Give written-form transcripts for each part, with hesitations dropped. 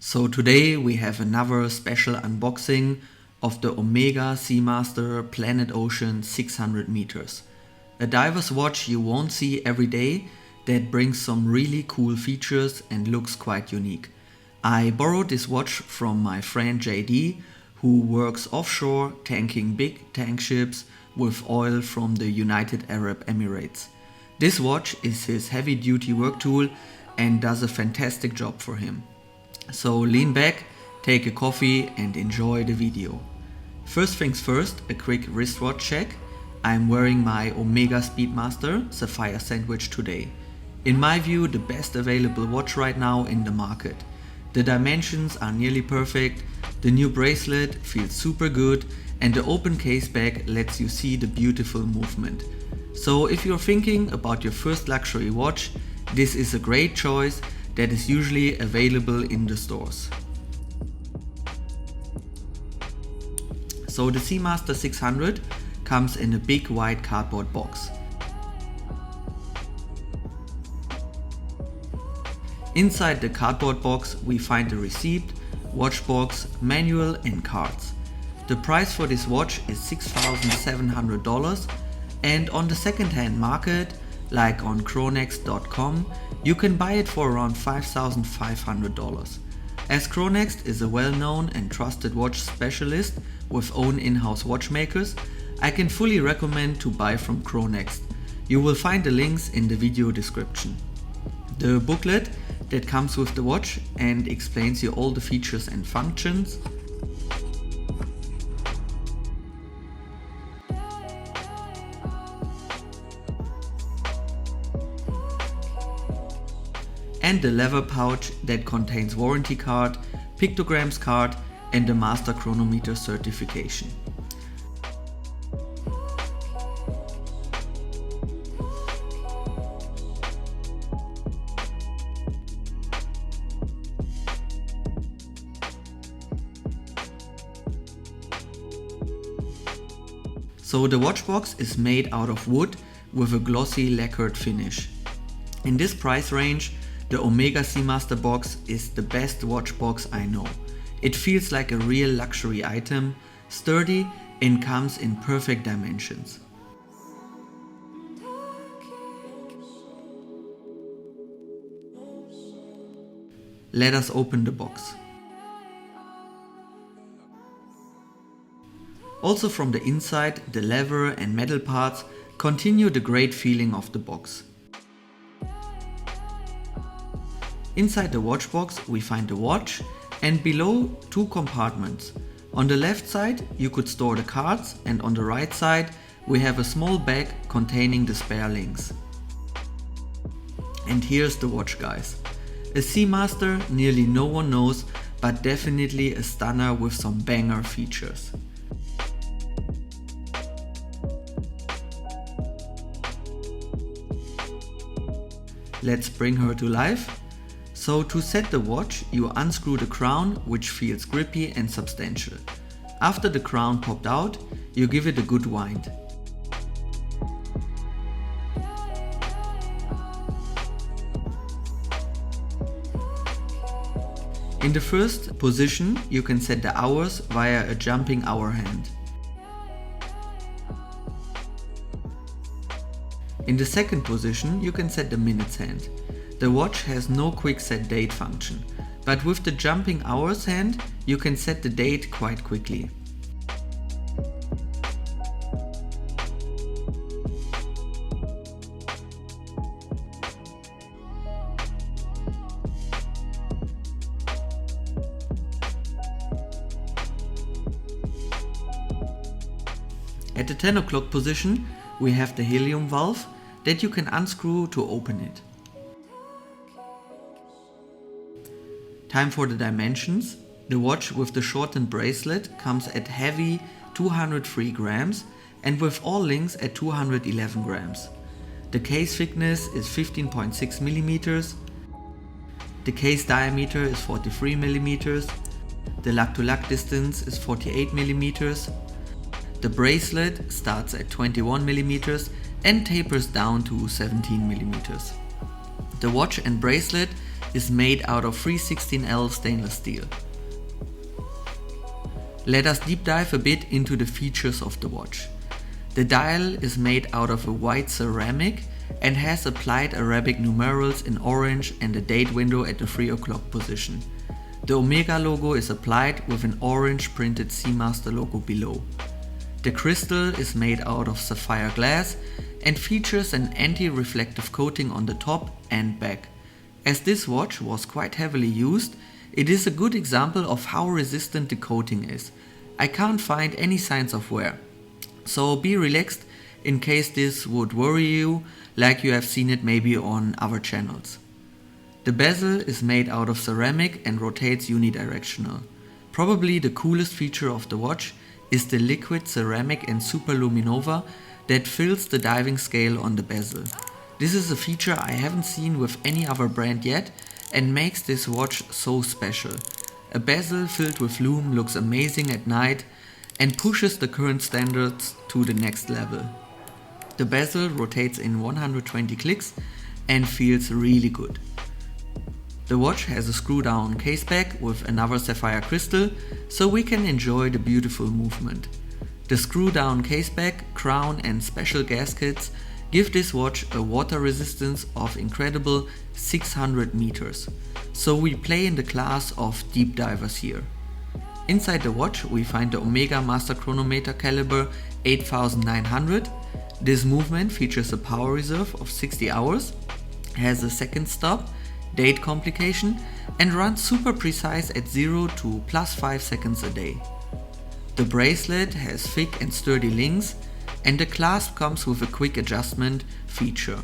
So today we have another special unboxing of the Omega Seamaster Planet Ocean 600 meters. A diver's watch you won't see every day that brings some really cool features and looks quite unique. I borrowed this watch from my friend JD, who works offshore tanking big tank ships with oil from the United Arab Emirates. This watch is his heavy duty work tool and does a fantastic job for him. So lean back, take a coffee and enjoy the video. First things first, a quick wristwatch check. I'm wearing my Omega Speedmaster Sapphire Sandwich today. In my view, the best available watch right now in the market. The dimensions are nearly perfect, the new bracelet feels super good and the open case back lets you see the beautiful movement. So if you're thinking about your first luxury watch, this is a great choice that is usually available in the stores. So the Seamaster 600 comes in a big white cardboard box. Inside the cardboard box we find a receipt, watch box, manual and cards. The price for this watch is $6,700 and on the second-hand market, like on Chronext.com, you can buy it for around $5,500. As Chronext is a well-known and trusted watch specialist with own in-house watchmakers, I can fully recommend to buy from Chronext. You will find the links in the video description. The booklet that comes with the watch and explains you all the features and functions. And the leather pouch that contains warranty card, pictograms card and the master chronometer certification. So the watch box is made out of wood with a glossy lacquered finish. In this price range, the Omega Seamaster box is the best watch box I know. It feels like a real luxury item, sturdy and comes in perfect dimensions. Let us open the box. Also from the inside, the leather and metal parts continue the great feeling of the box. Inside the watch box we find the watch and below two compartments. On the left side you could store the cards and on the right side we have a small bag containing the spare links. And here's the watch, guys. A Seamaster nearly no one knows, but definitely a stunner with some banger features. Let's bring her to life. So to set the watch, you unscrew the crown, which feels grippy and substantial. After the crown popped out, you give it a good wind. In the first position, you can set the hours via a jumping hour hand. In the second position, you can set the minutes hand. The watch has no quick set date function, but with the jumping hours hand, you can set the date quite quickly. At the 10 o'clock position, we have the helium valve that you can unscrew to open it. Time for the dimensions. The watch with the shortened bracelet comes at heavy 203 grams and with all links at 211 grams. The case thickness is 15.6 millimeters. The case diameter is 43 millimeters. The lug to lug distance is 48 millimeters. The bracelet starts at 21 millimeters and tapers down to 17 millimeters. The watch and bracelet is made out of 316L stainless steel. Let us deep dive a bit into the features of the watch. The dial is made out of a white ceramic and has applied Arabic numerals in orange and a date window at the 3 o'clock position. The Omega logo is applied with an orange printed Seamaster logo below. The crystal is made out of sapphire glass and features an anti-reflective coating on the top and back. As this watch was quite heavily used, it is a good example of how resistant the coating is. I can't find any signs of wear. So be relaxed in case this would worry you, like you have seen it maybe on other channels. The bezel is made out of ceramic and rotates unidirectional. Probably the coolest feature of the watch is the liquid ceramic and superluminova that fills the diving scale on the bezel. This is a feature I haven't seen with any other brand yet and makes this watch so special. A bezel filled with lume looks amazing at night and pushes the current standards to the next level. The bezel rotates in 120 clicks and feels really good. The watch has a screw down case back with another sapphire crystal, so we can enjoy the beautiful movement. The screw down case back, crown and special gaskets give this watch a water resistance of incredible 600 meters. So we play in the class of deep divers here. Inside the watch we find the Omega Master Chronometer caliber 8900. This movement features a power reserve of 60 hours, has a second stop, date complication and runs super precise at 0 to +5 seconds a day. The bracelet has thick and sturdy links and the clasp comes with a quick adjustment feature.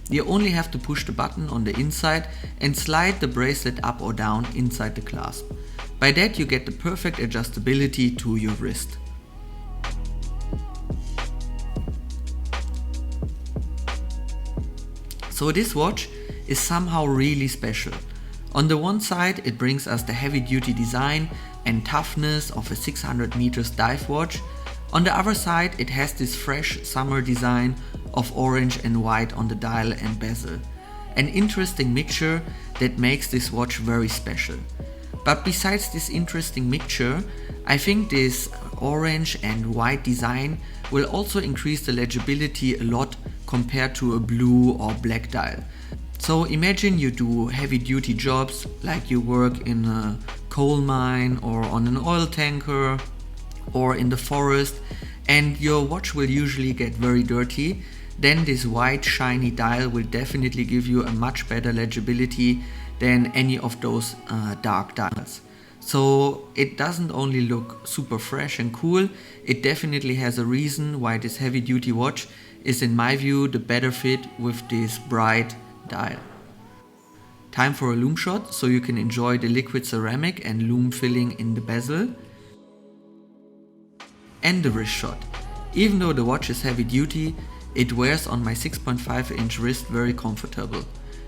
You only have to push the button on the inside and slide the bracelet up or down inside the clasp. By that you get the perfect adjustability to your wrist. So this watch is somehow really special. On the one side it brings us the heavy duty design and toughness of a 600 meters dive watch. On the other side it has this fresh summer design of orange and white on the dial and bezel. An interesting mixture that makes this watch very special. But besides this interesting mixture, I think this orange and white design will also increase the legibility a lot compared to a blue or black dial. So imagine you do heavy duty jobs like you work in a coal mine or on an oil tanker or in the forest and your watch will usually get very dirty, then this white shiny dial will definitely give you a much better legibility than any of those dark dials. So it doesn't only look super fresh and cool, it definitely has a reason why this heavy duty watch is in my view the better fit with this bright dial. Time for a lume shot so you can enjoy the liquid ceramic and lume filling in the bezel. And the wrist shot. Even though the watch is heavy duty, it wears on my 6.5 inch wrist very comfortable.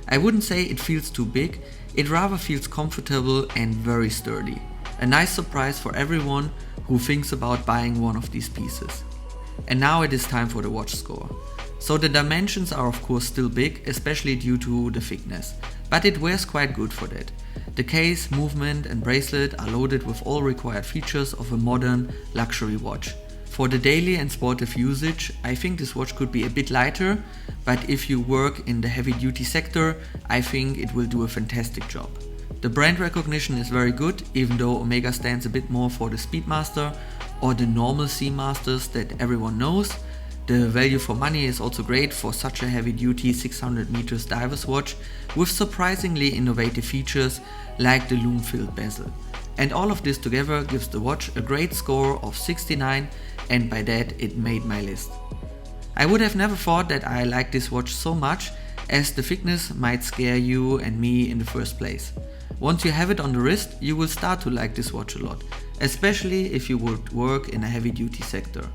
I wouldn't say it feels too big, it rather feels comfortable and very sturdy. A nice surprise for everyone who thinks about buying one of these pieces. And now it is time for the watch score. So the dimensions are of course still big, especially due to the thickness, but it wears quite good for that. The case, movement and bracelet are loaded with all required features of a modern luxury watch. For the daily and sportive usage, I think this watch could be a bit lighter, but if you work in the heavy duty sector, I think it will do a fantastic job. The brand recognition is very good, even though Omega stands a bit more for the Speedmaster or the normal Seamasters that everyone knows. The value for money is also great for such a heavy duty 600 meters diver's watch with surprisingly innovative features like the lume filled bezel. And all of this together gives the watch a great score of 69, and by that it made my list. I would have never thought that I liked this watch so much, as the thickness might scare you and me in the first place. Once you have it on the wrist, you will start to like this watch a lot, especially if you would work in a heavy duty sector.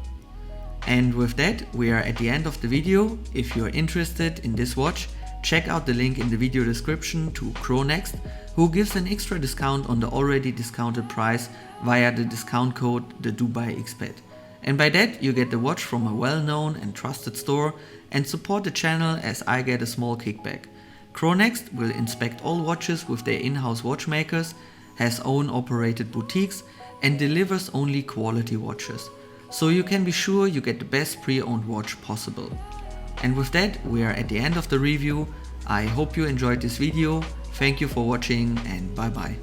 And with that, we are at the end of the video. If you are interested in this watch, check out the link in the video description to Chronext, who gives an extra discount on the already discounted price via the discount code the Dubai Expat. And by that you get the watch from a well-known and trusted store and support the channel as I get a small kickback. Chronext will inspect all watches with their in-house watchmakers, has own operated boutiques and delivers only quality watches. So you can be sure you get the best pre-owned watch possible. And with that, we are at the end of the review. I hope you enjoyed this video. Thank you for watching and bye bye.